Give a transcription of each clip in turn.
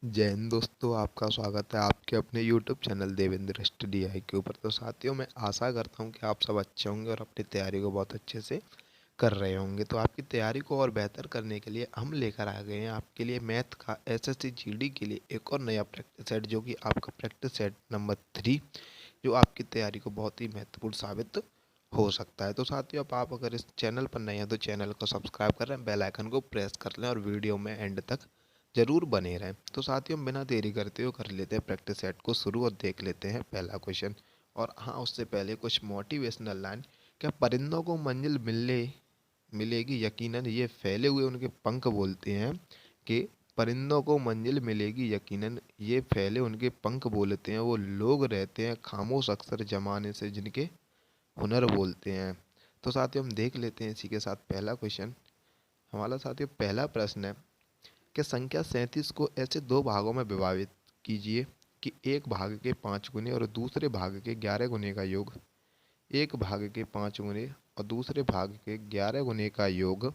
जय हिंद दोस्तों, आपका स्वागत है आपके अपने यूट्यूब चैनल देवेंद्र स्टडी आई के ऊपर। तो साथियों, मैं आशा करता हूं कि आप सब अच्छे होंगे और अपनी तैयारी को बहुत अच्छे से कर रहे होंगे। तो आपकी तैयारी को और बेहतर करने के लिए हम लेकर आ गए हैं आपके लिए मैथ का एसएससी जीडी के लिए एक और नया प्रैक्टिस सेट, जो कि आपका प्रैक्टिस सेट नंबर 3, जो आपकी तैयारी को बहुत ही महत्वपूर्ण साबित हो सकता है। तो साथियों, अब आप अगर इस चैनल पर नए हैं तो चैनल को सब्सक्राइब कर रहे हैं, बेल आइकन को प्रेस कर लें और वीडियो में एंड तक जरूर बने रहें। तो साथियों, बिना देरी करते हुए कर लेते हैं प्रैक्टिस सेट को शुरू और देख लेते हैं पहला क्वेश्चन। और हाँ, उससे पहले कुछ मोटिवेशनल लाइन। क्या परिंदों को मंजिल मिलेगी यकीनन, ये फैले हुए उनके पंख बोलते हैं कि परिंदों को मंजिल मिलेगी यकीनन, ये फैले उनके पंख बोलते हैं। वो लोग रहते हैं खामोश अक्सर जमाने से, जिनके हुनर बोलते हैं। तो साथियों, हम देख लेते हैं इसी के साथ पहला क्वेश्चन। हमारा साथियों पहला प्रश्न है कि संख्या 37 को ऐसे दो भागों में विभाजित कीजिए कि एक भाग के 5 गुने और दूसरे भाग के 11 गुने का योग। एक भाग के 5 गुने और दूसरे भाग के 11 गुने का योग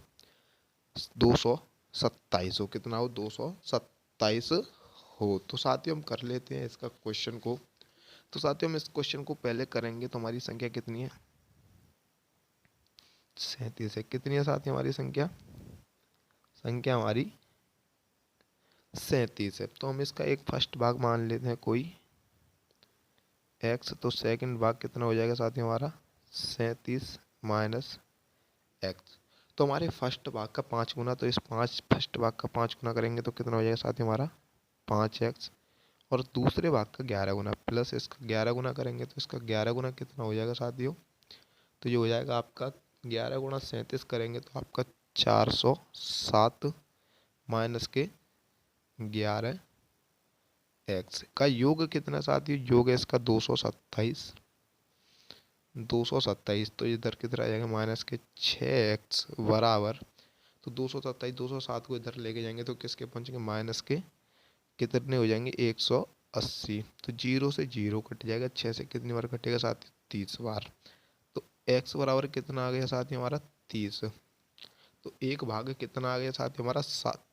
227 हो। कितना हो? 227 हो। तो साथियों, हम कर लेते हैं इसका क्वेश्चन को। तो साथियों, हम इस क्वेश्चन को पहले करेंगे तो हमारी संख्या कितनी है? 37 है। कितनी है साथियों हमारी संख्या? संख्या हमारी 37 है। तो हम इसका एक फर्स्ट भाग मान लेते हैं कोई एक्स। तो सेकंड भाग कितना हो जाएगा साथियों हमारा? 37 माइनस एक्स। तो हमारे फर्स्ट भाग का 5 गुना, तो इस पाँच फर्स्ट भाग का 5 गुना करेंगे तो कितना हो जाएगा साथियों हमारा? 5x। और दूसरे भाग का 11 गुना प्लस इसका 11 गुना करेंगे तो इसका 11 गुना कितना हो जाएगा साथियों? तो ये हो जाएगा आपका 11 गुना 37 करेंगे तो आपका 407 माइनस के 11 एक्स का योग कितना साथियों? योग है इसका 227। 227, तो इधर कितना आ जाएगा? माइनस के 6x बराबर। तो 227 207 को इधर लेके जाएंगे तो किसके पहुंचेंगे? माइनस के कितने हो जाएंगे? 180। तो जीरो से जीरो कट जाएगा। 6 से कितनी बार कटेगा साथियों? 30 बार। तो x बराबर कितना आ गया साथियों हमारा? 30। तो एक भाग कितना आ गया साथियों हमारा?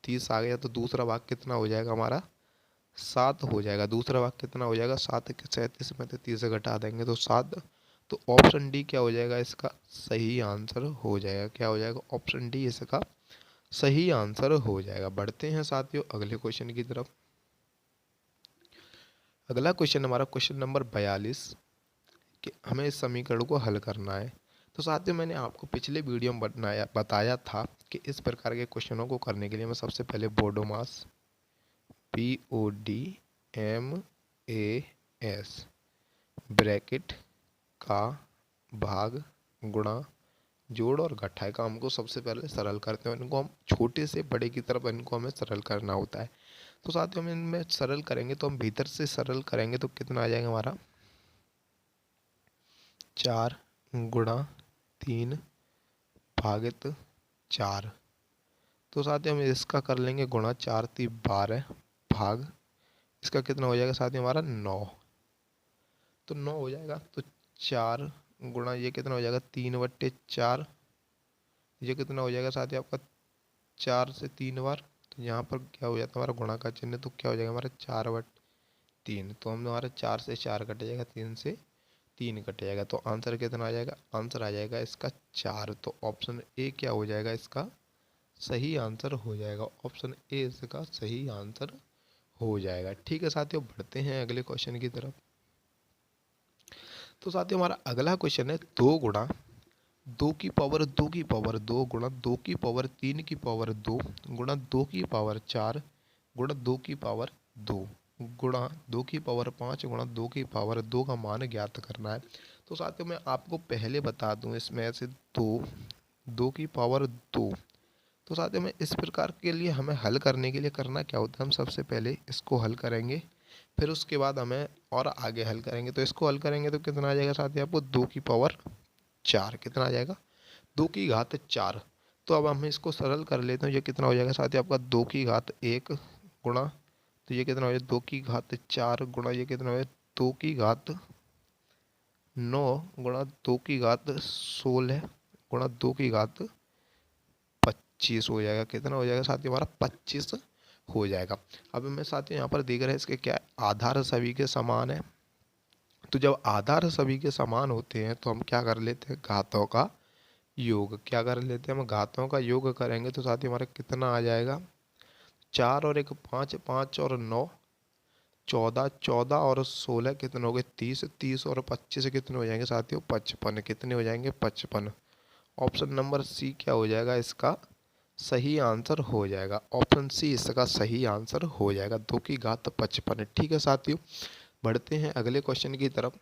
30 आ गया। तो दूसरा भाग कितना हो जाएगा हमारा? 7 हो जाएगा। दूसरा भाग कितना हो जाएगा? 7 के 37 में से 30 से घटा देंगे तो 7। तो ऑप्शन डी क्या हो जाएगा? इसका सही आंसर हो जाएगा। क्या हो जाएगा? ऑप्शन डी इसका सही आंसर हो जाएगा। बढ़ते हैं साथियों अगले क्वेश्चन की तरफ। अगला क्वेश्चन हमारा क्वेश्चन नंबर 42 कि हमें इस समीकरण को हल करना है। तो साथियों, मैंने आपको पिछले वीडियो में बताया था कि इस प्रकार के क्वेश्चनों को करने के लिए हमें सबसे पहले बोडोमास, PODMAS ब्रैकेट का भाग गुणा जोड़ और घटाए का हमको सबसे पहले सरल करते हैं। इनको हम छोटे से बड़े की तरफ इनको हमें सरल करना होता है। तो साथियों, हम इनमें सरल करेंगे तो हम भीतर से सरल करेंगे तो कितना आ जाएगा हमारा? 4 गुणा 3 भागित 4। तो साथियों, हम इसका कर लेंगे गुणा। 4 3 12 भाग इसका कितना हो जाएगा साथियों हमारा? 9। तो 9 हो जाएगा। तो 4 गुणा ये कितना हो जाएगा? 3/4। ये कितना हो जाएगा साथियों आपका? 4 से 3 बार। तो यहाँ पर क्या हो जाता है हमारा? गुणा का चिन्ह। तो क्या हो जाएगा हमारा? 4/3। तो हम हमारा 4 से 4 कट जाएगा, 3 से 3 कट जाएगा। तो आंसर कितना आ जाएगा? आंसर आ जाएगा इसका 4। तो ऑप्शन ए क्या हो जाएगा? इसका सही आंसर हो जाएगा। ऑप्शन ए इसका सही आंसर हो जाएगा। ठीक है साथियों, बढ़ते हैं अगले क्वेश्चन की तरफ। तो साथियों, हमारा अगला क्वेश्चन है 2 गुणा 2 की पावर 2 की पावर 2 गुणा 2 की पावर 3 की पावर 2 गुणा 2 की पावर 4 गुणा 2 की पावर 2 गुणा 2 की पावर 5 गुणा 2 की पावर 2 का मान ज्ञात करना है। तो साथियों, मैं आपको पहले बता दूं इसमें से 2 की पावर 2। तो साथियों, में इस प्रकार के लिए हमें हल करने के लिए करना क्या होता है? हम सबसे पहले इसको हल करेंगे, फिर उसके बाद हमें और आगे हल करेंगे। तो इसको हल करेंगे तो कितना आ जाएगा साथियों आपको? 2 की पावर 4। कितना आ जाएगा? 2 की घात 4। तो अब हम इसको सरल कर लेते हैं। ये कितना हो जाएगा साथियों आपका? 2 की घात 1 गुणा, तो ये कितना हो जाएगा? 2 की घात 4 गुणा ये कितना हो जाएगा? 2 की घात 9 गुणा 2 की घात 16 गुणा 2 की घात 25 हो जाएगा। कितना हो जाएगा साथियों हमारा? 25 हो जाएगा। अब हमें साथियों यहाँ पर देख रहे हैं इसके क्या है, आधार सभी के समान है। तो जब आधार सभी के समान होते हैं तो हम क्या कर लेते हैं, घातों का योग क्या कर लेते हैं, हम घातों का योग करेंगे तो साथियों हमारा कितना आ जाएगा, 4 और 1 5, 5 और 9 14, 14 और 16 कितने हो गए, 30, 30 और 25 कितने हो जाएंगे साथियों, 55, कितने हो जाएंगे, 55। ऑप्शन नंबर सी क्या हो जाएगा, इसका सही आंसर हो जाएगा। ऑप्शन सी इसका सही आंसर हो जाएगा, 2 की घात 55। ठीक है साथियों, बढ़ते हैं अगले क्वेश्चन की तरफ।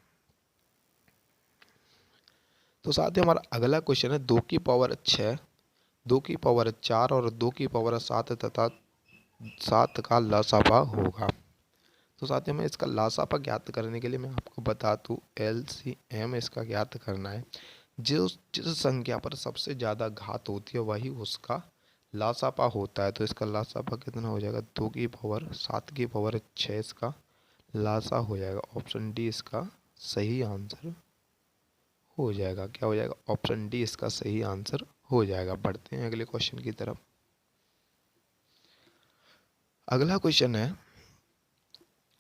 तो साथियों हमारा अगला क्वेश्चन है 2 की पावर 6, 2 की पावर 4 और 2 की पावर 7 तथा 7 का लसापा होगा। तो साथियों में इसका लासापा ज्ञात करने के लिए मैं आपको बता दूं, LCM इसका ज्ञात करना है। जिस संख्या पर सबसे ज़्यादा घात होती है वही उसका लासापा होता है। तो इसका लासापा कितना हो जाएगा, 2 की पावर 7 की पावर 6 इसका लासा हो जाएगा। ऑप्शन डी इसका सही आंसर हो जाएगा। क्या हो जाएगा, ऑप्शन डी इसका सही आंसर हो जाएगा। बढ़ते हैं अगले क्वेश्चन की तरफ। अगला क्वेश्चन है,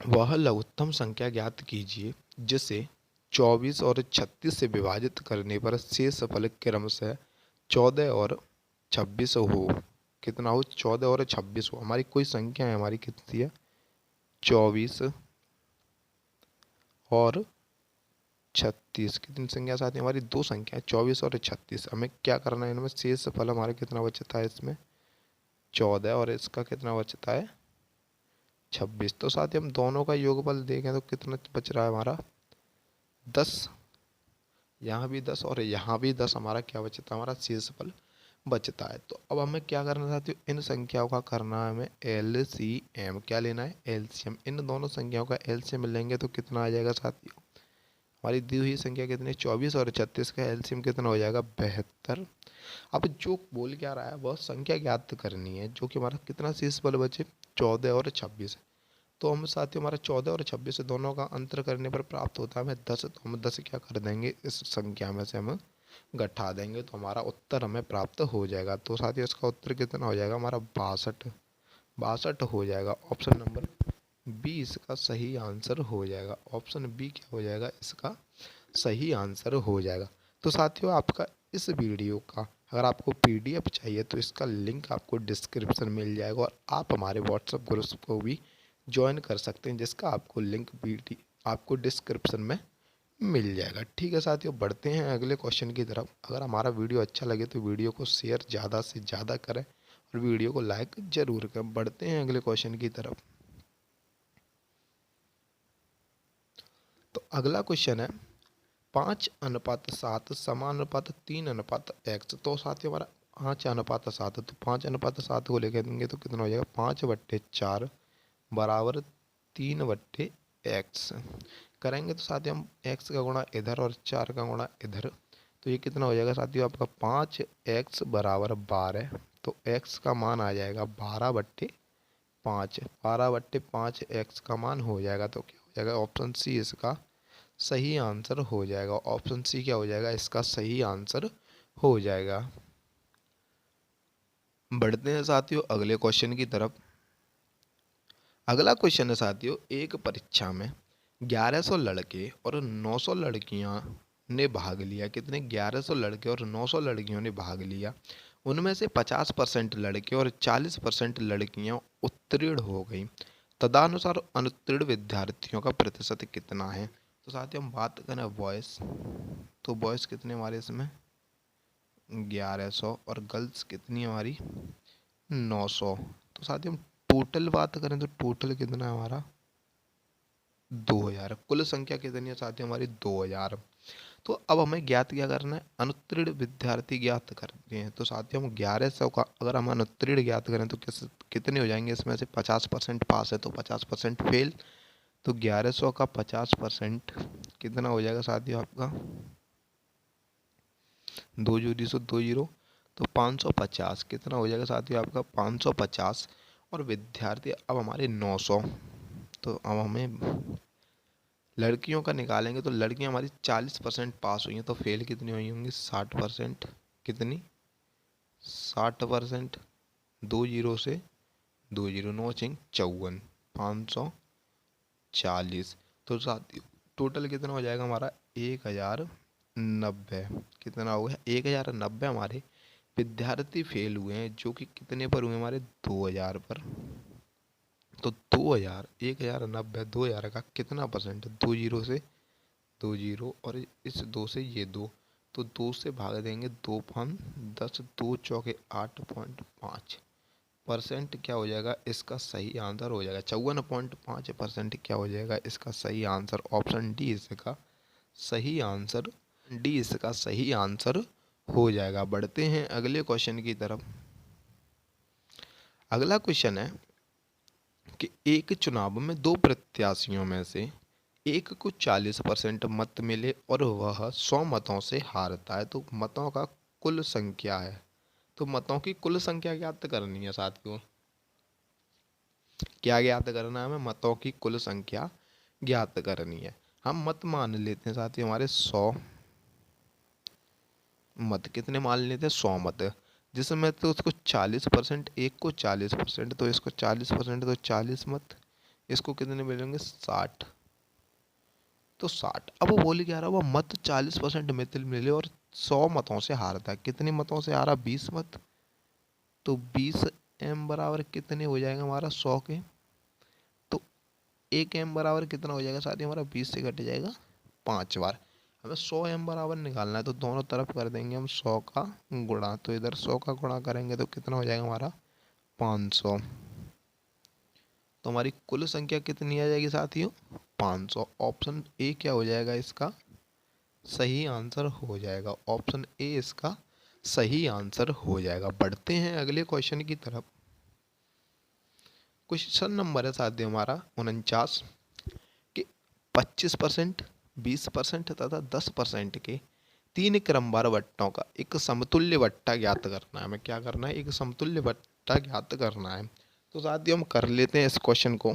वह लघुत्तम संख्या ज्ञात कीजिए जिसे 24 और 36 से विभाजित करने पर शेष फल क्रमशः 14 और 26 हो। कितना हो, 14 और 26 हो। हमारी कोई संख्या है, हमारी कितनी है, 24 और 36। कितनी संख्या साथ, हमारी दो संख्या है 24 और 36। हमें क्या करना है, इनमें शेष फल हमारा कितना बचता है, इसमें 14 और इसका कितना बचता है 26। तो साथ ही हम दोनों का योगफल देखें तो कितना बच रहा है हमारा 10। यहाँ भी 10 और यहाँ भी 10 हमारा क्या बचता है, हमारा शेषफल बचता है। तो अब हमें क्या करना है साथियों, इन संख्याओं का करना है हमें LCM। क्या लेना है, LCM। इन दोनों संख्याओं का LCM लेंगे तो कितना आ जाएगा साथियों, हमारी दी हुई संख्या कितनी, 24 और 36 का LCM कितना हो जाएगा, 72। अब जो बोल क्या रहा है, वह संख्या ज्ञात करनी है जो कि हमारा कितना शेषफल बचे, 14 और 26। तो हम साथियों हमारा 14 और 26 दोनों का अंतर करने पर प्राप्त होता है हमें 10। तो हम 10 क्या कर देंगे, इस संख्या में से हम घटा देंगे तो हमारा उत्तर हमें प्राप्त हो जाएगा। तो साथियों इसका उत्तर कितना हो जाएगा, हमारा 62, 62 हो जाएगा। ऑप्शन नंबर बी इसका सही आंसर हो जाएगा। ऑप्शन बी क्या हो जाएगा, इसका सही आंसर हो जाएगा। तो साथियों आपका इस वीडियो का अगर आपको PDF चाहिए तो इसका लिंक आपको डिस्क्रिप्शन मिल जाएगा और आप हमारे व्हाट्सएप ग्रुप को भी ज्वाइन कर सकते हैं, जिसका आपको लिंक भी आपको डिस्क्रिप्शन में मिल जाएगा। ठीक है साथियों, बढ़ते हैं अगले क्वेश्चन की तरफ। अगर हमारा वीडियो अच्छा लगे तो वीडियो को शेयर ज़्यादा से ज़्यादा करें और वीडियो को लाइक जरूर करें। बढ़ते हैं अगले क्वेश्चन की तरफ। तो अगला क्वेश्चन है 5:7 समानुपात 3:x। तो साथियों हमारा 5:7 है, तो 5:7 को लेकर देंगे तो कितना हो जाएगा, 5/4 बराबर 3/x। करेंगे तो साथियों हम x का गुणा इधर और 4 का गुणा इधर, तो ये कितना हो जाएगा साथियों, आपका 5x बराबर 12। तो x का मान आ जाएगा 12/5, 12/5 x का मान हो जाएगा। तो क्या हो जाएगा, ऑप्शन सी इसका सही आंसर हो जाएगा। ऑप्शन सी क्या हो जाएगा, इसका सही आंसर हो जाएगा। बढ़ते हैं साथियों अगले क्वेश्चन की तरफ। अगला क्वेश्चन है साथियों, एक परीक्षा में 1100 लड़के और 900 लड़कियां ने भाग लिया। कितने, 1100 लड़के और 900 लड़कियों ने भाग लिया। उनमें से 50% लड़के और 40% लड़कियां उत्तीर्ण हो गई। तदनुसार अनुत्तीर्ण विद्यार्थियों का प्रतिशत कितना है। तो साथियों हम बात करें बॉयज़, तो बॉयज़ कितने हमारे इसमें 1100 और गर्ल्स कितनी हमारी 900। तो साथियों हम टोटल बात करें तो टोटल कितना है हमारा 2000। कुल संख्या कितनी है साथियों, हमारी 2000। तो अब हमें ज्ञात क्या करना है, अनुत्तीर्ण विद्यार्थी ज्ञात करते हैं। तो साथियों हम 1100 का अगर हम अनुत्तीर्ण ज्ञात करें तो कितने हो जाएंगे, इसमें से 50% पास है तो 50% फेल। तो 1100 का 50% कितना हो जाएगा साथियों आपका, 2 जीरो, तो 550 कितना हो जाएगा साथियों आपका 550। और विद्यार्थी अब हमारे 900। तो अब हमें लड़कियों का निकालेंगे तो लड़कियां हमारी 40% पास हुई हैं, तो फेल कितनी हुई होंगी 60%। कितनी 60%, 2 जीरो से दो जीरो नौ चिंग 54, 540। तो साथियों टोटल कितना हो जाएगा हमारा 1090। कितना हो गया 1090 हमारे विद्यार्थी फेल हुए हैं, जो कि कितने पर हुए हमारे 2000 पर। तो 2000, 1090 2000 का कितना परसेंट है? दो जीरो से दो जीरो और इस दो से ये दो, तो दो से भाग देंगे, दो पाँच 10, दो चौके 8.5% क्या हो जाएगा इसका सही आंसर हो जाएगा। 54.5% क्या हो जाएगा इसका सही आंसर? ऑप्शन डी इसका सही आंसर, डी इसका सही आंसर हो जाएगा। बढ़ते हैं अगले क्वेश्चन की तरफ। अगला क्वेश्चन है कि एक चुनाव में दो प्रत्याशियों में से एक को 40% मत मिले और वह 100 मतों से हारता है, तो मतों का कुल संख्या है। तो मतों की कुल संख्या ज्ञात करनी है साथियों। क्या ज्ञात करना है हमें? मतों की कुल संख्या ज्ञात करनी है। हम मत मान लेते हैं साथियों हमारे 100 मत। कितने मान लेते हैं? 100 मत। जिसमें तो उसको 40%, एक को 40%, तो इसको 40%, तो 40 मत। इसको कितने मिलेंगे? 60। तो 60। अब वो बोल क्या रहा है? वो मत 40% मिले और 100 मतों से हारता है। कितने मतों से हारा? 20 मत। तो 20 एम बराबर कितने हो जाएगा हमारा 100 के? तो एक एम बराबर कितना हो जाएगा साथियों हमारा? 20 से कट जाएगा 5 बार। हमें 100 एम बराबर निकालना है, तो दोनों तरफ कर देंगे हम 100 का गुणा। तो इधर 100 का गुणा करेंगे तो कितना हो जाएगा हमारा? 500। तो हमारी कुल संख्या कितनी आ जाएगी साथियों? 500। ऑप्शन ए क्या हो जाएगा इसका सही आंसर हो जाएगा? ऑप्शन ए इसका सही आंसर हो जाएगा। बढ़ते हैं अगले क्वेश्चन की तरफ। क्वेश्चन नंबर है साथियों हमारा 49 कि 25%, 20% तथा 10% के तीन क्रमवार वट्टों का एक समतुल्य वट्टा ज्ञात करना है। हमें क्या करना है? एक समतुल्य वट्टा ज्ञात करना है। तो साथियों हम कर लेते हैं इस क्वेश्चन को।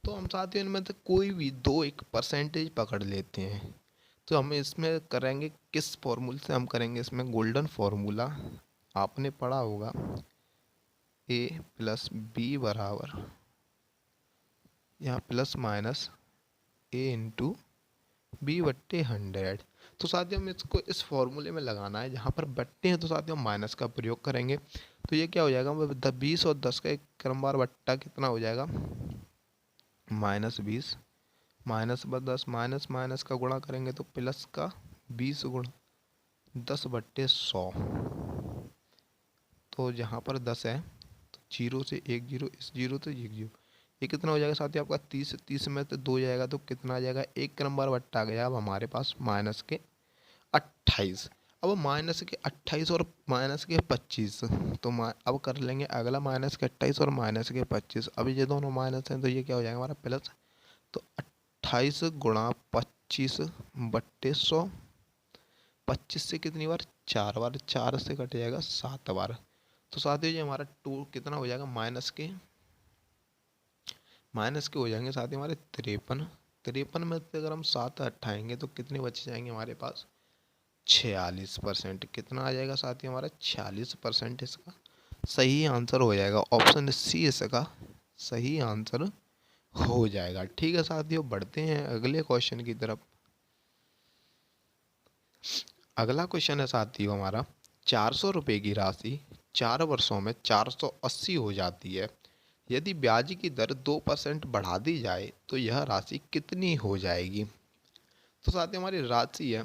तो हम साथियों इनमें से कोई भी दो एक परसेंटेज पकड़ लेते हैं। तो हम इसमें करेंगे किस फॉर्मूले से? हम करेंगे इसमें गोल्डन फॉर्मूला। आपने पढ़ा होगा ए प्लस बी बराबर, यहाँ प्लस माइनस ए इंटू बी बट्टे 100। तो साथियों हम इसको इस फॉर्मूले में लगाना है। जहाँ पर बट्टे हैं तो साथियों हम माइनस का प्रयोग करेंगे। तो ये क्या हो जाएगा? 20 और 10 का एक क्रमवार बट्टा कितना हो जाएगा? -20, -10, माइनस माइनस का गुणा करेंगे तो प्लस का 20 गुणा 10 बट्टे 100। तो जहाँ पर 10 है तो जीरो से एक जीरो, इस जीरो से एक जीरो, ये कितना हो जाएगा साथियों आपका? 30। 30 में तो दो जाएगा तो कितना आ जाएगा? एक नंबर बट्टा आ गया अब हमारे पास माइनस के 28। अब माइनस के 28 और माइनस के 25, तो अब कर लेंगे अगला माइनस के 28 और माइनस के 25। अब ये दोनों माइनस हैं तो ये क्या हो जाएगा हमारा? प्लस। तो 28 गुणा 25 बट्टे 100। 25 से कितनी बार? 4 बार। 4 से कट जाएगा 7 बार। तो साथियों ये हमारा टू कितना हो जाएगा? माइनस के हो जाएंगे साथ ही हमारे 53। 53 में से अगर हम 7 हटाएंगे तो कितने बच जाएंगे हमारे पास? 46%। कितना आ जाएगा साथ ही हमारा? 46% इसका सही आंसर हो जाएगा। ऑप्शन सी इसका सही आंसर हो जाएगा। ठीक है साथियों, बढ़ते हैं अगले क्वेश्चन की तरफ। अगला क्वेश्चन है साथियों हमारा 400 रुपये की राशि 4 वर्षों में 480 हो जाती है। यदि ब्याज की दर 2% बढ़ा दी जाए तो यह राशि कितनी हो जाएगी? तो साथियों हमारी राशि है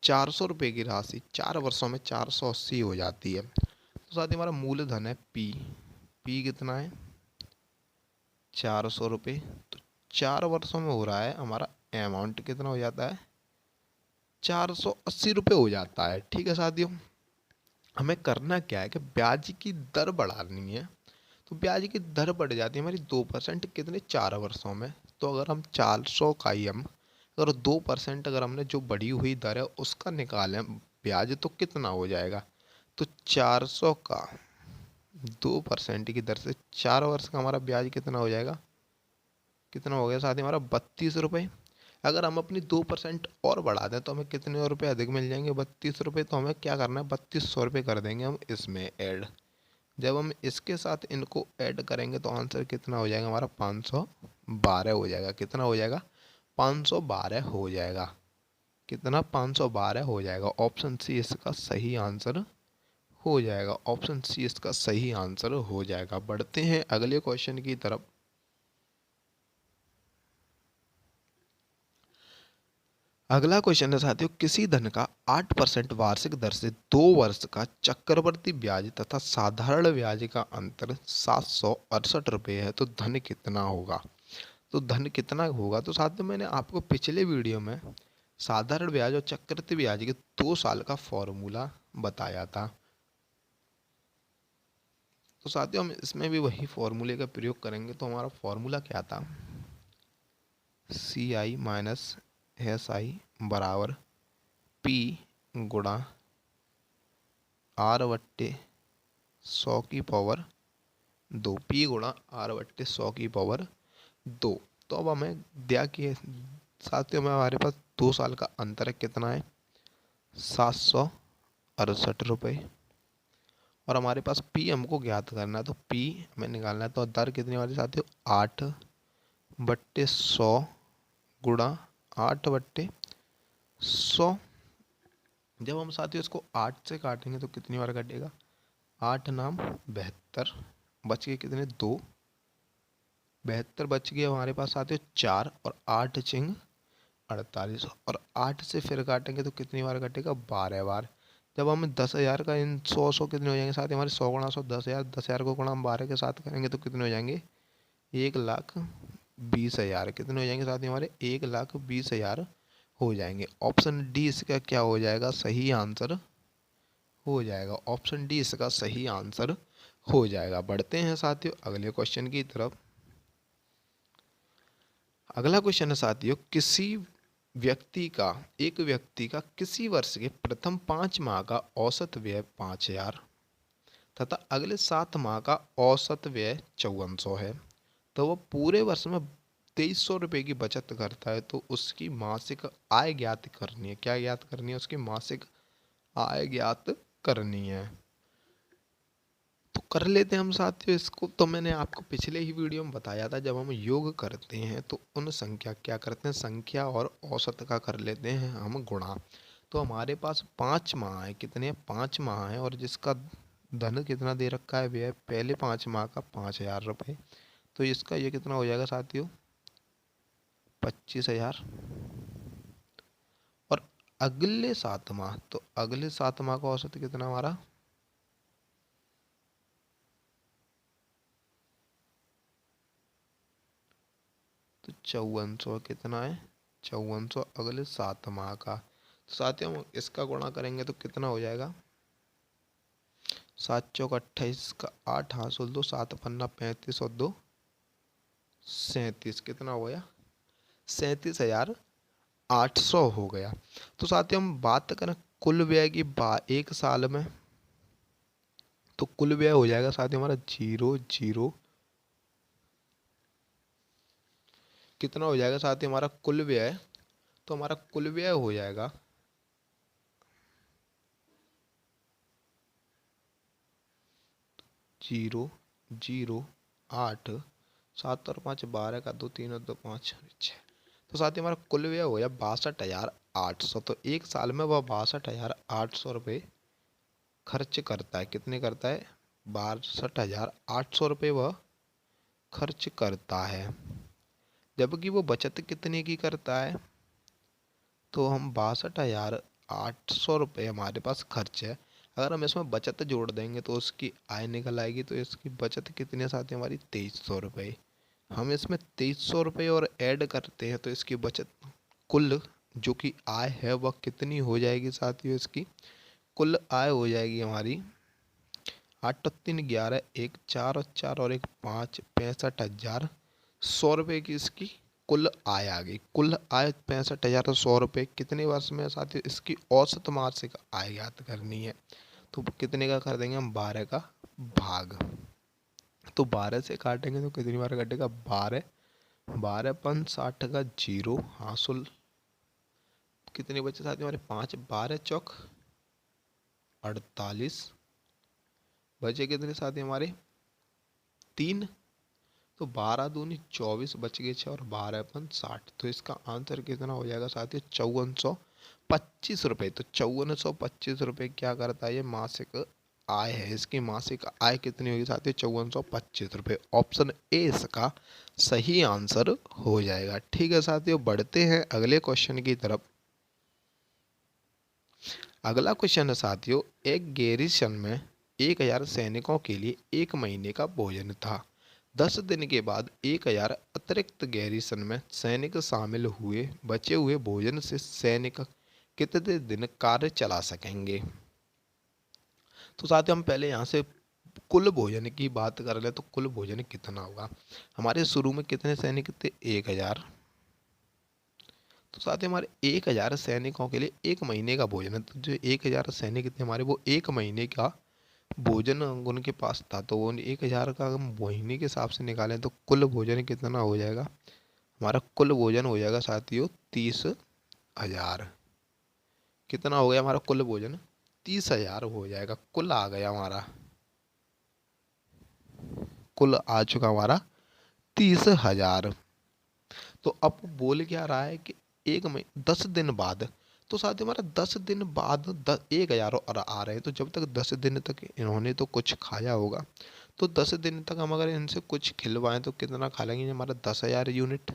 400 रुपये की राशि 4 वर्षों में 480 हो जाती है। तो साथियों हमारा मूलधन है पी। पी कितना है? 400 रुपये। तो 4 वर्षों में हो रहा है हमारा अमाउंट कितना हो जाता है? 480 रुपये हो जाता है। ठीक है साथियों, हमें करना क्या है कि ब्याज की दर बढ़ानी है। तो ब्याज की दर बढ़ जाती है हमारी 2%। कितने? 4 वर्षों में। तो अगर हम 400 का ही हम अगर 2% अगर हमने जो बढ़ी हुई दर है उसका निकालें ब्याज, तो कितना हो जाएगा? तो 400 का 2% की दर से 4 वर्ष का हमारा ब्याज कितना हो जाएगा? कितना हो गया साथ ही हमारा? 32 रुपये। अगर हम अपनी 2% और बढ़ा दें तो हमें कितने और रुपये अधिक मिल जाएंगे? 32 रुपये। तो हमें क्या करना है? 3200 रुपये कर देंगे हम इसमें ऐड। जब हम इसके साथ इनको ऐड करेंगे तो आंसर कितना हो जाएगा हमारा 512 हो जाएगा। कितना हो जाएगा? 512 हो जाएगा। कितना? 512 हो जाएगा। ऑप्शन सी इसका सही आंसर हो जाएगा। ऑप्शन सी इसका सही आंसर हो जाएगा। बढ़ते हैं अगले क्वेश्चन की तरफ। अगला क्वेश्चन है साथियों, किसी धन का 8% वार्षिक दर से 2 वर्ष का चक्रवर्ती ब्याज तथा साधारण ब्याज का अंतर 768 रुपये है, तो धन कितना होगा? तो धन कितना होगा? तो साथियों मैंने आपको पिछले वीडियो में साधारण ब्याज और चक्रवृद्धि ब्याज के 2 साल का फॉर्मूला बताया था। तो साथियों हम इसमें भी वही फॉर्मूले का प्रयोग करेंगे। तो हमारा फॉर्मूला क्या था? सी आई माइनस एस आई बराबर पी गुणा आर बट्टे 100 की पावर 2। पी गुणा आर बट्टे 100 की पावर 2। तो अब हमें दिया कि साथियों में हमारे पास 2 साल का अंतर है। कितना है? 768 रुपये। और हमारे पास पी हमको ज्ञात करना है, तो पी हमें निकालना है। तो दर कितनी वाली साथियों? 8/100 गुणा 8/100। जब हम साथियों इसको 8 से काटेंगे तो कितनी बार कटेगा? 8 नाम 72। बच गए कितने? 2। 72 बच गए हमारे पास साथियों 4, और 8 चिंग 48। और 8 से फिर काटेंगे तो कितनी बार कटेगा? 12 बार। जब हम 10,000 का इन 100 कितने हो जाएंगे साथ? हमारे 100 गुणा 100 10,000। 10,000 को गुणा हम 12 के साथ करेंगे तो कितने हो जाएंगे? 1,20,000। कितने हो जाएंगे साथ? हमारे 1,20,000 हो जाएंगे। ऑप्शन डी इसका क्या हो जाएगा? सही आंसर हो जाएगा। ऑप्शन डी इसका सही आंसर हो जाएगा। बढ़ते हैं साथियों अगले क्वेश्चन की तरफ। अगला क्वेश्चन है साथियों, एक व्यक्ति का किसी वर्ष के प्रथम 5 माह का औसत व्यय 5,000 तथा अगले 7 माह का औसत व्यय 5,400 है, तो वह पूरे वर्ष में 2,300 रुपये की बचत करता है, तो उसकी मासिक आय ज्ञात करनी है। क्या ज्ञात करनी है? उसकी मासिक आय ज्ञात करनी है। तो कर लेते हैं हम साथियों इसको। तो मैंने आपको पिछले ही वीडियो में बताया था, जब हम योग करते हैं तो उन संख्या क्या करते हैं? संख्या और औसत का कर लेते हैं हम गुणा। तो हमारे पास 5 माह है। कितने? 5 माह है। और जिसका धन कितना दे रखा है? व्यय पहले 5 माह का 5,000 रुपये। तो इसका ये कितना हो जाएगा साथियों? 25,000। और अगले 7 माह, तो अगले 7 माह का औसत कितना हमारा? तो 5,400। कितना है? 5,400 अगले 7 माह का। तो साथियों हम इसका गुणा करेंगे तो कितना हो जाएगा? 7 चौक 28 का 8 हासिल 2, 7 पन्ना 35 और 2 37। कितना हो गया? 37,800 हो गया। तो साथियों हम बात करें कुल व्यय की 1 साल में, तो कुल व्यय हो जाएगा साथियों हमारा 0 0। कितना हो जाएगा साथियों हमारा कुल व्यय? तो हमारा कुल व्यय हो जाएगा 0 0 8 7 और 5 12 का 2 3 और 2 5 6। तो साथ ही हमारा कुल व्यय हो गया 62,800। तो एक साल में वह 62,800 रुपये खर्च करता है। कितने करता है? 62,800 रुपये वह खर्च करता है। जबकि वो बचत कितने की करता है? तो हम 62,800 रुपये हमारे पास खर्च है। अगर हम इसमें बचत जोड़ देंगे तो उसकी आय निकल आएगी। तो इसकी बचत कितनी है साथी? हमारी 2,300 रुपये। हम इसमें 2,300 रुपये और ऐड करते हैं तो इसकी बचत कुल जो कि आय है वह कितनी हो जाएगी साथियों? इसकी कुल आय हो जाएगी हमारी 8 और 3 11, 1 4 और 4 और 1 5, 65,100 रुपये की इसकी कुल आय आ गई। कुल आय 65,100 रुपये। कितने वर्ष में साथियों? इसकी औसत मासिक आय ज्ञात करनी है। तो कितने का कर देंगे हम? 12 का भाग। तो 12 से काटेंगे तो कितनी बार कटेगा? 12। 12 × 5 = 60 का 0 हासिल। कितने बचे साथियों हमारे? 5। 12 चौक 48 बचे कितने साथी हमारे? 3। तो 12 दूनी 24 बच गए 6 और 12 अपन 60। तो इसका आंसर कितना हो जाएगा साथियों? 5425 रुपये। तो 5425 रुपये क्या करता है? ये मासिक आय है। इसकी मासिक आय कितनी होगी साथियों? 5425 रुपये। ऑप्शन ए इसका सही आंसर हो जाएगा। ठीक है साथियों, बढ़ते हैं अगले क्वेश्चन की तरफ। अगला क्वेश्चन है साथियों, एक गैरिसन में 1000 सैनिकों के लिए 1 महीने का भोजन था। 10 दिन के बाद 1000 अतिरिक्त गैरिसन में सैनिक शामिल हुए। बचे हुए भोजन से सैनिक कितने दिन कार्य चला सकेंगे? तो साथियों हम पहले यहाँ से कुल भोजन की बात कर ले तो कुल भोजन कितना होगा? हमारे शुरू में कितने सैनिक थे? 1000। तो साथ ही हमारे 1000 सैनिकों के लिए 1 महीने का भोजन है। तो जो 1000 सैनिक थे हमारे, वो 1 महीने का भोजन उनके पास था। तो वो 1000 का हम महीने के हिसाब से निकालें तो कुल भोजन कितना हो जाएगा? हमारा कुल भोजन हो जाएगा साथियों 30,000। कितना हो गया हमारा कुल भोजन? 30,000 हो जाएगा। कुल आ गया हमारा, कुल आ चुका हमारा 30,000। तो अब बोल क्या रहा है कि 10 दिन बाद। तो साथ ही हमारा 10 दिन बाद 1000 और आ रहे हैं। तो जब तक 10 दिन तक इन्होंने तो कुछ खाया होगा। तो 10 दिन तक हम अगर इनसे कुछ खिलवाएं तो कितना खा लेंगे? ये हमारा 10,000 यूनिट।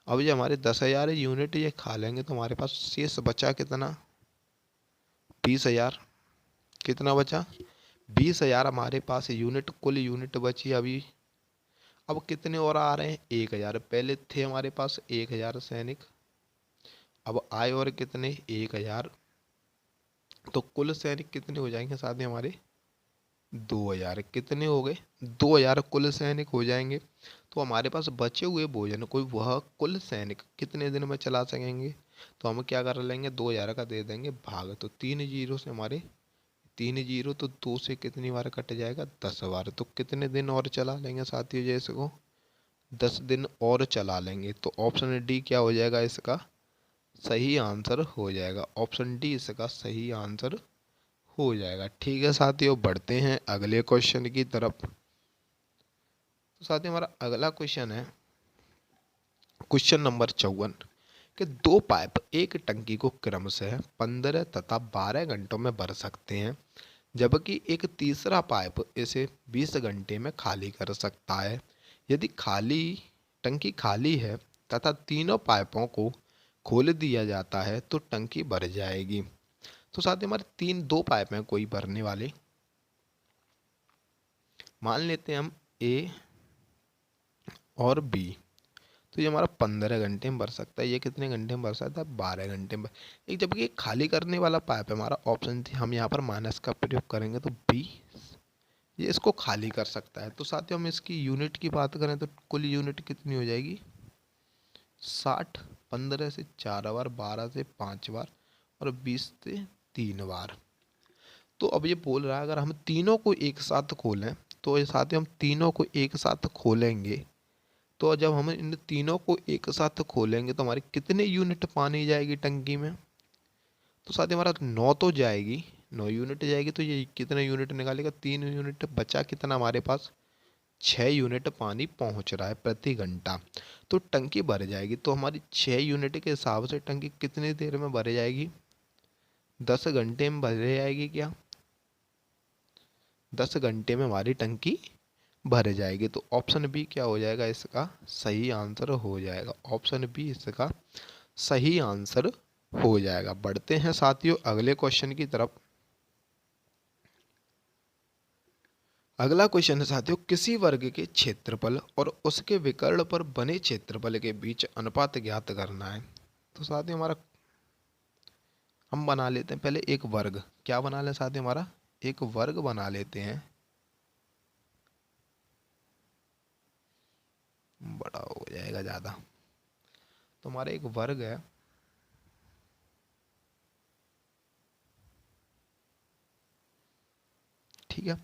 अब ये हमारे 10,000 यूनिट ये खा लेंगे तो हमारे पास शेष बचा कितना? 20,000। कितना बचा? 20,000 हमारे पास यूनिट, कुल यूनिट बची अभी। अब कितने और आ रहे हैं? 1000। पहले थे हमारे पास 1000 सैनिक, अब आए और कितने? 1000। तो कुल सैनिक कितने हो जाएंगे साथ ही हमारे? 2000। कितने हो गए? 2000 कुल सैनिक हो जाएंगे। तो हमारे पास बचे हुए भोजन को वह कुल सैनिक कितने दिन में चला सकेंगे? तो हम क्या कर लेंगे? 2000 का दे देंगे भाग। तो 3 जीरो से हमारे 3 जीरो, तो 2 से कितनी बार कट जाएगा? 10 बार। तो कितने दिन और चला लेंगे साथियों जैसे को? 10 दिन और चला लेंगे। तो ऑप्शन डी क्या हो जाएगा? इसका सही आंसर हो जाएगा। ऑप्शन डी इसका सही आंसर हो जाएगा। ठीक है साथियों, बढ़ते हैं अगले क्वेश्चन की तरफ। तो साथियों हमारा अगला क्वेश्चन है क्वेश्चन नंबर 54 कि 2 पाइप एक टंकी को क्रमशः 15 तथा 12 घंटों में भर सकते हैं, जबकि एक तीसरा पाइप इसे 20 घंटे में खाली कर सकता है। यदि टंकी खाली है तथा तीनों पाइपों को खोल दिया जाता है तो टंकी भर जाएगी। तो साथ ही हमारे 2 पाइप हैं कोई भरने वाले। मान लेते हैं हम ए और बी। तो ये हमारा 15 घंटे में भर सकता है, ये कितने घंटे में भर सकता है? 12 घंटे में। एक जबकि एक खाली करने वाला पाइप है हमारा, ऑप्शन थी हम यहाँ पर माइनस का प्रयोग करेंगे तो बी, ये इसको खाली कर सकता है। तो साथियों हम इसकी यूनिट की बात करें तो कुल यूनिट कितनी हो जाएगी? 60। 15 से 4 बार, 12 से 5 बार और 20 से 3 बार। तो अब ये बोल रहा है अगर हम तीनों को एक साथ खोलें, तो ये साथियों हम तीनों को एक साथ खोलेंगे तो जब हम इन तीनों को एक साथ खोलेंगे तो हमारी कितने यूनिट पानी जाएगी टंकी में? तो साथ ही हमारा 9 तो जाएगी, 9 यूनिट जाएगी। तो ये कितने यूनिट निकालेगा? 3 यूनिट। बचा कितना हमारे पास? 6 यूनिट पानी पहुंच रहा है प्रति घंटा। तो टंकी भर जाएगी। तो हमारी 6 यूनिट के हिसाब से टंकी कितनी देर में भर जाएगी? 10 घंटे में भर जाएगी क्या? 10 घंटे में हमारी टंकी भर जाएगी। तो ऑप्शन बी क्या हो जाएगा? इसका सही आंसर हो जाएगा। ऑप्शन बी इसका सही आंसर हो जाएगा। बढ़ते हैं साथियों अगले क्वेश्चन की तरफ। अगला क्वेश्चन है साथियों, किसी वर्ग के क्षेत्रफल और उसके विकर्ण पर बने क्षेत्रफल के बीच अनुपात ज्ञात करना है। तो साथियों हमारा हम बना लेते हैं पहले एक वर्ग। क्या बना लें साथियों? हमारा एक वर्ग बना लेते हैं। बड़ा हो जाएगा ज़्यादा। तो हमारा एक वर्ग है, ठीक है,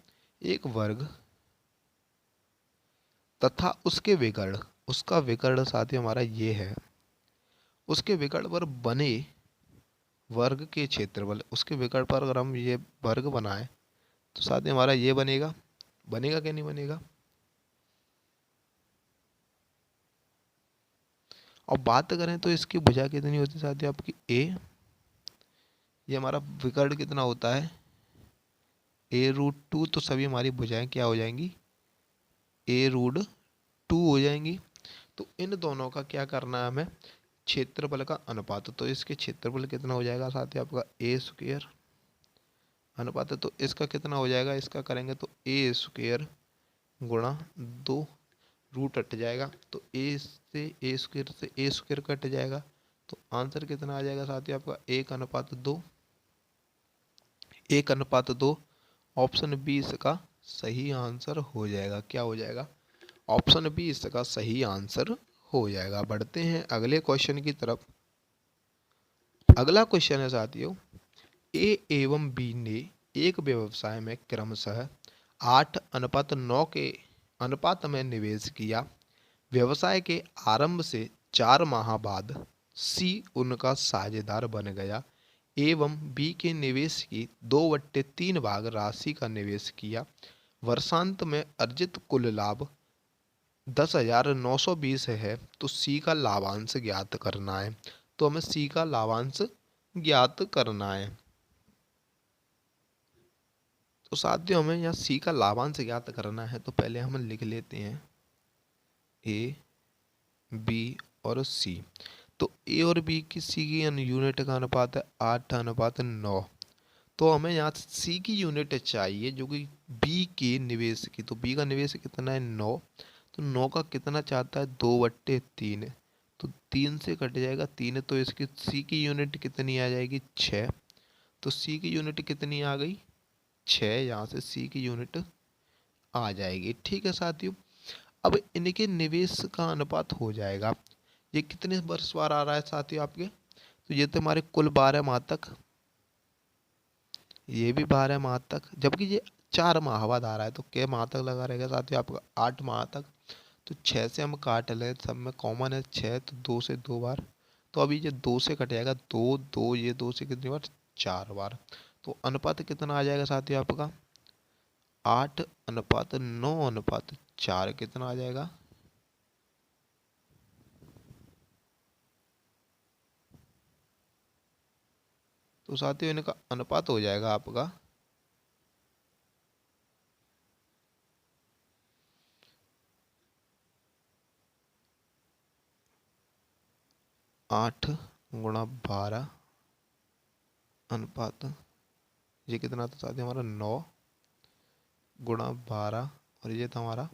एक वर्ग तथा उसके विकर्ण, उसका विकर्ण साथियों हमारा ये है। उसके विकर्ण पर बने वर्ग के क्षेत्रफल, उसके विकर्ण पर अगर हम ये वर्ग बनाएं तो साथ ही हमारा ये बनेगा, बनेगा क्या नहीं बनेगा। और बात करें तो इसकी भुजा कितनी होती है साथियों आपकी ए, ये हमारा विकर्ण कितना होता है a√2, तो सभी हमारी भुजाएं क्या हो जाएंगी a√2 हो जाएंगी। तो इन दोनों का क्या करना है हमें, क्षेत्रफल का अनुपात। तो इसके क्षेत्रफल कितना हो जाएगा साथियों आपका a² अनुपात है, तो इसका कितना हो जाएगा, इसका करेंगे तो a² गुणा 2, रूट हट जाएगा तो a² कट जाएगा। तो आंसर कितना आ जाएगा साथियों आपका 1:2, 1:2। ऑप्शन बी इसका सही आंसर हो जाएगा। क्या हो जाएगा, ऑप्शन बी इसका सही आंसर हो जाएगा। बढ़ते हैं अगले क्वेश्चन की तरफ। अगला क्वेश्चन है साथियों, ए एवं बी ने एक व्यवसाय में क्रमशः 8:9 के अनुपात में निवेश किया। व्यवसाय के आरंभ से 4 माह बाद सी उनका साझेदार बन गया एवं बी के निवेश की 2/3 भाग राशि का निवेश किया। वर्षांत में अर्जित कुल लाभ 10,920 है, तो सी का लाभांश ज्ञात करना है। तो हमें सी का लाभांश ज्ञात करना है। तो साथियों हमें यहाँ सी का लाभांश ज्ञात करना है, तो पहले हम लिख लेते हैं ए बी और सी। तो ए और बी की सी की यूनिट का अनुपात है 8:9। तो हमें यहाँ सी की यूनिट चाहिए जो कि बी के निवेश की। तो बी का निवेश कितना है 9, तो 9 का कितना चाहता है 2/3। तो 3 से कट जाएगा 3, तो इसकी सी की यूनिट कितनी आ जाएगी 6। तो सी की यूनिट कितनी आ गई 6, यहाँ से सी की यूनिट आ जाएगी। ठीक है साथियों, अब इनके निवेश का अनुपात हो जाएगा। ये कितने वर्ष बार आ रहा है साथियों आपके, तो ये तो हमारे कुल 12 माह तक, ये भी 12 माह तक, जबकि ये 4 माह बाद आ रहा है। तो क्या माह तक लगा रहेगा साथियों आपका 8 माह तक। तो 6 से हम काट लें, सब में कॉमन है 6, तो 2 से 2 बार। तो अभी ये 2 से कट जाएगा 2 2, ये 2 से कितनी बार 4 बार। तो अनुपात कितना आ जाएगा साथियों आपका 8:9:4 कितना आ जाएगा। तो साथियों इनका अनुपात हो जाएगा आपका 8:12 अनुपात, ये कितना था साथियों हमारा 9:12, और ये था हमारा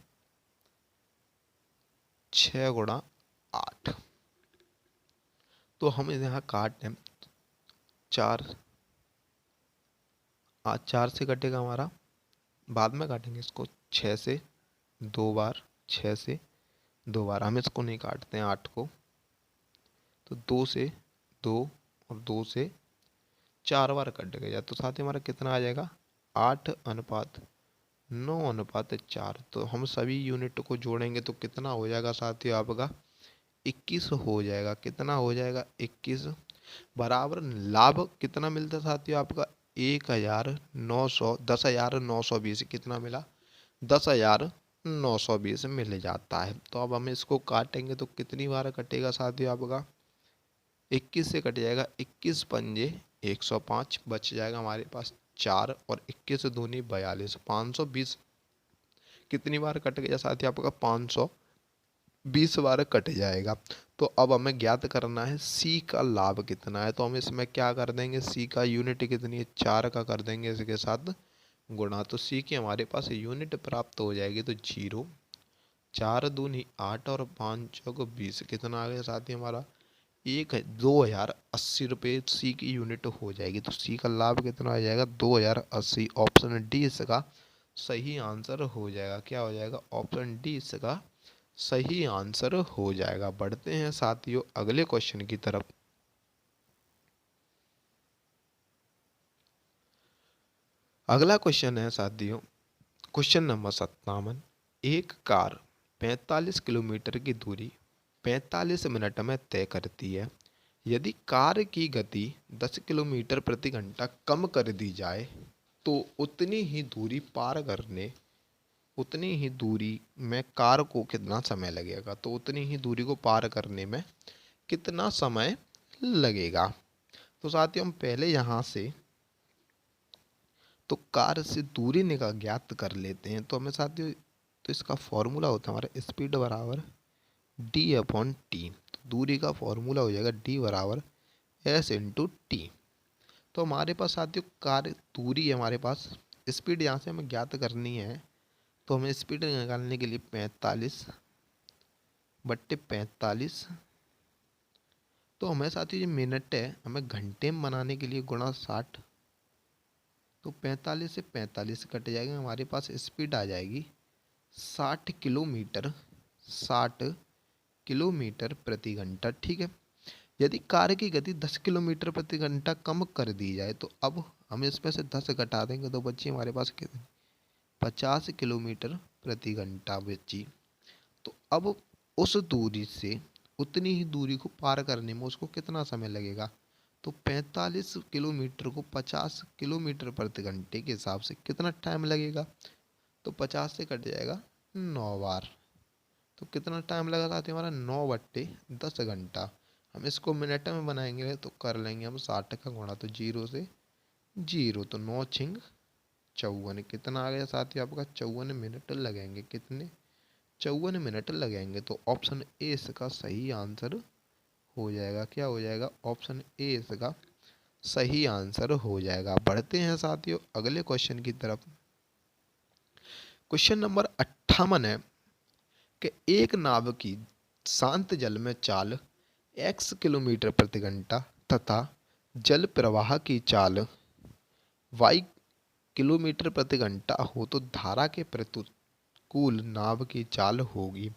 6:8। तो हम यहाँ काट लें 4, आज 4 से कटेगा हमारा, बाद में काटेंगे इसको 6 से 2 बार, 6 से 2 बार, हम इसको नहीं काटते हैं 8 को। तो 2 से 2 और 2 से 4 बार कट गया। तो साथ ही हमारा कितना आ जाएगा 8:9:4। तो हम सभी यूनिट को जोड़ेंगे तो कितना हो जाएगा साथियों आपका 21 हो जाएगा। कितना हो जाएगा 21 बराबर लाभ कितना मिलता है साथियों आपका 10,920 कितना मिला 10,920 मिल जाता है। तो अब हम इसको काटेंगे तो कितनी बार कटेगा साथियों आपका 21 से कट जाएगा 21 पंजे 105, बच जाएगा हमारे पास 4, और 21 दूनी 42, 520 कितनी बार कट गया साथियों आपका 520 बार कट जाएगा। तो अब हमें ज्ञात करना है सी का लाभ कितना है। तो हम इसमें क्या कर देंगे, सी का यूनिट कितनी है 4 का कर देंगे इसके साथ गुणा। तो सी की हमारे पास यूनिट प्राप्त हो जाएगी, तो 0, 4 दूनी 8 और 5 चौक 20 कितना आ गया साथ ही हमारा 2,080 सी की यूनिट हो जाएगी। तो सी का लाभ कितना आ जाएगा 2,080। ऑप्शन डी इसका सही आंसर हो जाएगा। क्या हो जाएगा, ऑप्शन डी इसका सही आंसर हो जाएगा। बढ़ते हैं साथियों अगले क्वेश्चन की तरफ। अगला क्वेश्चन है साथियों क्वेश्चन नंबर 57। एक कार 45 किलोमीटर की दूरी 45 मिनट में तय करती है। यदि कार की गति 10 किलोमीटर प्रति घंटा कम कर दी जाए तो उतनी ही दूरी में कार को कितना समय लगेगा, तो उतनी ही दूरी को पार करने में कितना समय लगेगा। तो साथियों हम पहले यहाँ से तो कार से दूरी निकाल ज्ञात कर लेते हैं। तो हमें साथियों तो इसका फॉर्मूला होता है हमारा स्पीड बराबर डी अपॉन टी। तो दूरी का फॉर्मूला हो जाएगा डी बराबर एस इंटू टी। तो हमारे पास साथियों कार दूरी है, हमारे पास स्पीड यहाँ से हमें ज्ञात करनी है। तो हमें स्पीड निकालने के लिए 45/45, तो हमें साथियों ये मिनट है, हमें घंटे में बनाने के लिए गुणा 60। तो 45 से 45 कट जाएगा, हमारे पास स्पीड आ जाएगी 60 प्रति घंटा। ठीक है, यदि कार की गति 10 किलोमीटर प्रति घंटा कम कर दी जाए, तो अब हम इसमें से 10 घटा देंगे तो बची हमारे पास कितनी, 50 किलोमीटर प्रति घंटा बची। तो अब उस दूरी से उतनी ही दूरी को पार करने में उसको कितना समय लगेगा। तो 45 किलोमीटर को 50 किलोमीटर प्रति घंटे के हिसाब से कितना टाइम लगेगा। तो 50 से कट जाएगा 9 बार। तो कितना टाइम लगा था हमारा 9/10 घंटा। हम इसको मिनट में बनाएंगे तो कर लेंगे हम 60 का गुणा, तो 0 से 0, तो 9×6 = 54। कितना आ गया साथियों आपका, 54 मिनट लगेंगे। कितने, 54 मिनट लगेंगे। तो ऑप्शन ए इसका सही आंसर हो जाएगा। क्या हो जाएगा, ऑप्शन ए इसका सही आंसर हो जाएगा। बढ़ते हैं साथियों अगले क्वेश्चन की तरफ। क्वेश्चन नंबर 58 है कि एक नाव की शांत जल में चाल x किलोमीटर प्रति घंटा तथा जल प्रवाह की चाल y किलोमीटर प्रति घंटा हो, तो धारा के प्रतिकूल नाव की चाल होगी।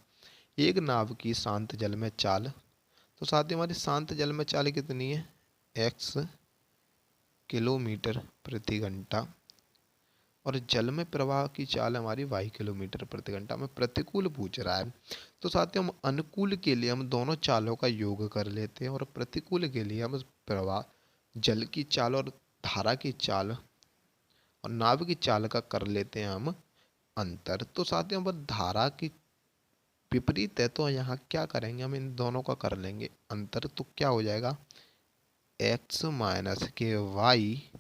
एक नाव की शांत जल में चाल, तो साथियों हमारी शांत जल में चाल कितनी है, x किलोमीटर प्रति घंटा, और जल में प्रवाह की चाल हमारी y किलोमीटर प्रति घंटा। हमें प्रतिकूल पूछ रहा है, तो साथियों हम अनुकूल के लिए हम दोनों चालों का योग कर लेते हैं, और प्रतिकूल के लिए हम प्रवाह जल की चाल और धारा की चाल और नाव की चाल का कर लेते हैं हम अंतर। तो साथियों हम धारा की विपरीत है, तो यहाँ क्या करेंगे, हम इन दोनों का कर लेंगे अंतर। तो क्या हो जाएगा, x माइनस के वाई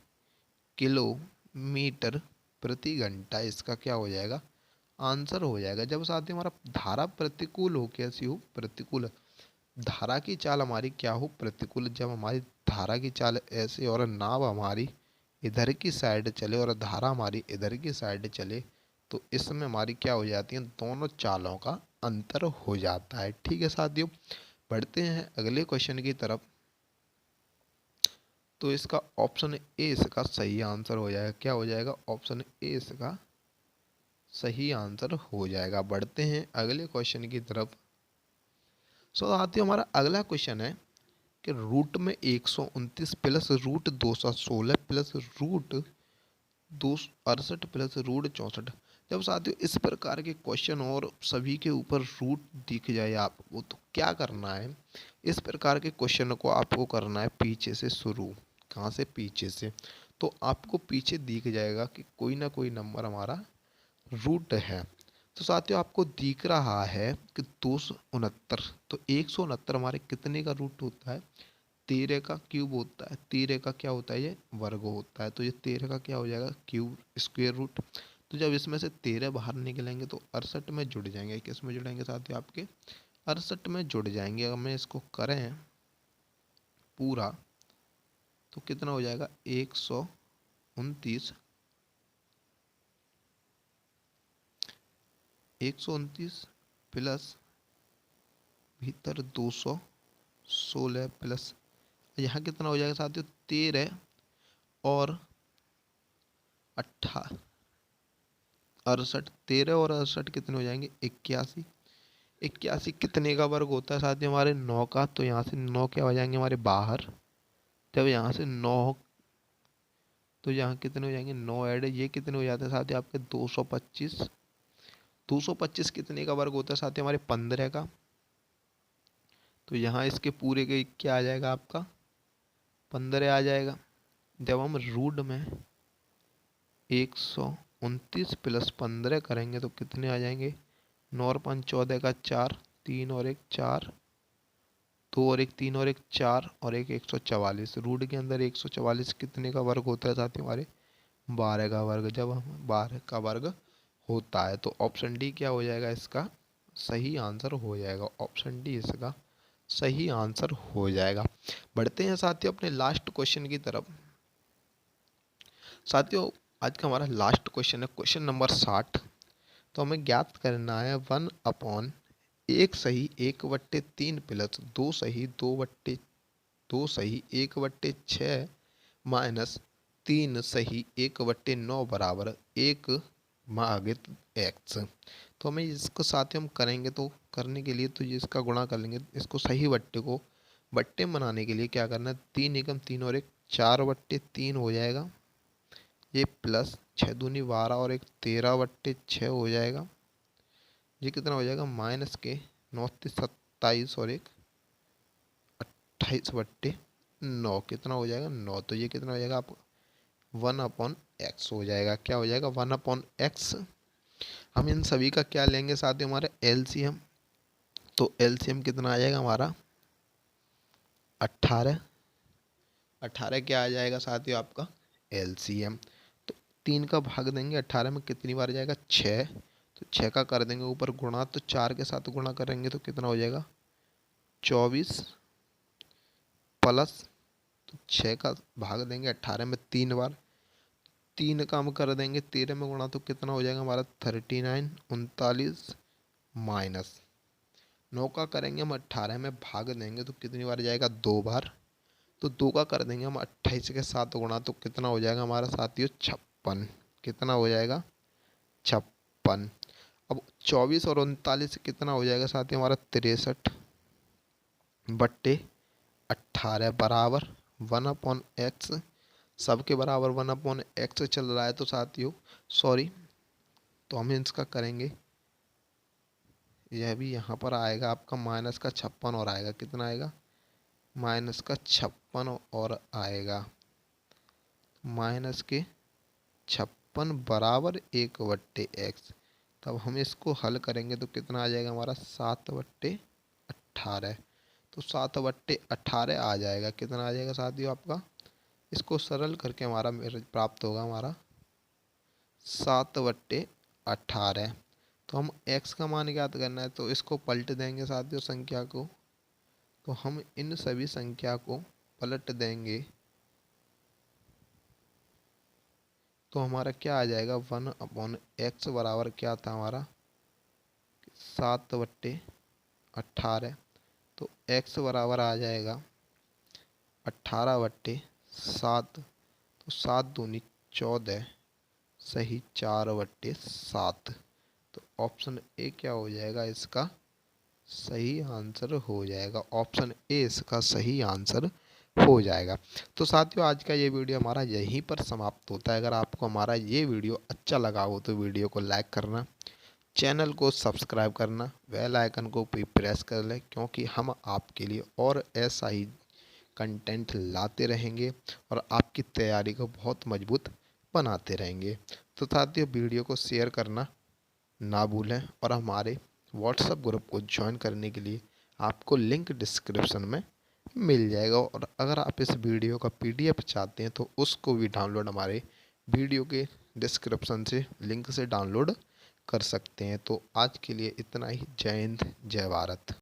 किलोमीटर प्रति घंटा, इसका क्या हो जाएगा, आंसर हो जाएगा। जब साथियों हमारा धारा प्रतिकूल हो, कैसी हो, प्रतिकूल, धारा की चाल हमारी क्या हो, प्रतिकूल। जब हमारी धारा की चाल ऐसे और नाव हमारी इधर की साइड चले और धारा हमारी इधर की साइड चले, तो इसमें हमारी क्या हो जाती है, दोनों चालों का अंतर हो जाता है। ठीक है साथियों, बढ़ते हैं अगले क्वेश्चन की तरफ। तो इसका ऑप्शन ए इसका सही आंसर हो जाएगा। क्या हो जाएगा, ऑप्शन ए इसका सही आंसर हो जाएगा। बढ़ते हैं अगले क्वेश्चन की तरफ। साथियों हमारा अगला क्वेश्चन है कि रूट में 129 plus root 216 plus root 268 plus root 64। जब साथियों इस प्रकार के क्वेश्चन और सभी के ऊपर रूट दिख जाए आपको, तो क्या करना है, इस प्रकार के क्वेश्चन को आपको करना है पीछे से शुरू। कहाँ से, पीछे से। तो आपको पीछे दिख जाएगा कि कोई ना कोई नंबर हमारा रूट है। तो साथियों आपको दिख रहा है कि 269, तो 169 हमारे कितने का रूट होता है, 13 का क्यूब होता है। 13 का क्या होता है, ये वर्ग होता है। तो ये 13 का क्या हो जाएगा, क्यूब स्क्वायर रूट। तो जब इसमें से 13 बाहर निकलेंगे तो 68 में जुड़ जाएंगे। किस में जुड़ेंगे साथियों, आपके 68 में जुड़ जाएंगे। अगर मैं इसको करें पूरा, तो कितना हो जाएगा, 129 प्लस भीतर 216 प्लस यहाँ कितना हो जाएगा साथियों, 13 और 68, 13 और 68 कितने हो जाएंगे, 81। 81 कितने का वर्ग होता है साथियों, हमारे 9 का। तो यहाँ से 9 क्या हो जाएंगे हमारे बाहर। जब यहाँ से 9, तो यहाँ कितने हो जाएंगे, 9 ऐड, ये कितने हो जाते हैं साथियों आपके 225। 225 कितने का वर्ग होता है साथियों, हमारे 15 का। तो यहाँ इसके पूरे के क्या आ जाएगा आपका, 15 आ जाएगा। जब हम रूट में 129 प्लस 15 करेंगे तो कितने आ जाएंगे? 9 और 5 14 का 4, 3 और 1 4, 2 और 1 3 और 1 4 और एक 144। रूट के अंदर 144 कितने का वर्ग होता है साथियों? हमारे 12 का वर्ग। जब हम 12 का वर्ग होता है तो ऑप्शन डी क्या हो जाएगा? इसका सही आंसर हो जाएगा। ऑप्शन डी इसका सही आंसर हो जाएगा। बढ़ते हैं साथियों अपने लास्ट क्वेश्चन की तरफ। साथियों आज का हमारा लास्ट क्वेश्चन है क्वेश्चन नंबर 60। तो हमें ज्ञात करना है 1/1 सही 1/3 प्लस 2 सही 1/6 माइनस 3 सही 1/9 बराबर 1/x। तो हमें इसको साथ ही हम करेंगे तो करने के लिए तो ये इसका गुणा कर लेंगे। इसको सही बट्टे को बट्टे में बनाने के लिए क्या करना है? 3 एकम 3 और 1 4/3 हो जाएगा। ये प्लस 6 दूनी 12 और 1 13/6 हो जाएगा। ये कितना हो जाएगा? माइनस के 9 27 और 1 28/9 कितना हो जाएगा? 9। तो ये कितना हो जाएगा आपको? 1/x हो जाएगा। क्या हो जाएगा? 1/x। हम इन सभी का क्या लेंगे साथ ही? हमारे एलसीएम। तो एलसीएम कितना आ जाएगा हमारा? 18। 18 क्या आ जाएगा साथियों आपका? एलसीएम। तो 3 का भाग देंगे 18 में, कितनी बार जाएगा? 6। तो 6 का कर देंगे ऊपर गुणा, तो 4 के साथ गुणा करेंगे तो कितना हो जाएगा? 24 प्लस, तो 6 का भाग देंगे 18 में 3 बार, 3 का हम कर देंगे 13 में गुणा, तो कितना हो जाएगा हमारा? 39 39 माइनस 9 का करेंगे हम 18 में भाग देंगे तो कितनी बार जाएगा? 2 बार। तो 2 का कर देंगे हम 28 के साथ गुणा, तो कितना हो जाएगा हमारा साथियों? 56। कितना हो जाएगा? 56। अब 24 और 39 कितना हो जाएगा साथियों? हमारा 63/18 बराबर 1/x। सबके बराबर 1/x चल रहा है तो साथियों सॉरी, तो हम इसका करेंगे, यह भी यहाँ पर आएगा आपका माइनस का 56 और आएगा। कितना आएगा? माइनस का 56 और आएगा। माइनस के 56 बराबर 1/x। तब हम इसको हल करेंगे तो कितना आ जाएगा हमारा? 7/18। तो 7/18 आ जाएगा। कितना आ जाएगा साथियों आपका? इसको सरल करके हमारा मेरे प्राप्त होगा हमारा 7/18। तो हम x का मान ज्ञात करना है तो इसको पलट देंगे साथियों संख्या को। तो हम इन सभी संख्या को पलट देंगे तो हमारा क्या आ जाएगा? 1/x बराबर क्या था हमारा? 7/18। तो x बराबर आ जाएगा 18/7। तो 7 दूनी 14 सही 4/7। तो ऑप्शन ए क्या हो जाएगा? इसका सही आंसर हो जाएगा। ऑप्शन ए इसका सही आंसर हो जाएगा। तो साथियों आज का ये वीडियो हमारा यहीं पर समाप्त होता है। अगर आपको हमारा ये वीडियो अच्छा लगा हो तो वीडियो को लाइक करना, चैनल को सब्सक्राइब करना, बेल आइकन को भी प्रेस कर लें, क्योंकि हम आपके लिए और ऐसा ही कंटेंट लाते रहेंगे और आपकी तैयारी को बहुत मजबूत बनाते रहेंगे। तो साथियों वीडियो को शेयर करना ना भूलें और हमारे व्हाट्सएप ग्रुप को ज्वाइन करने के लिए आपको लिंक डिस्क्रिप्शन में मिल जाएगा। और अगर आप इस वीडियो का पीडीएफ चाहते हैं तो उसको भी डाउनलोड हमारे वीडियो के डिस्क्रिप्शन से लिंक से डाउनलोड कर सकते हैं। तो आज के लिए इतना ही। जय हिंद, जय भारत।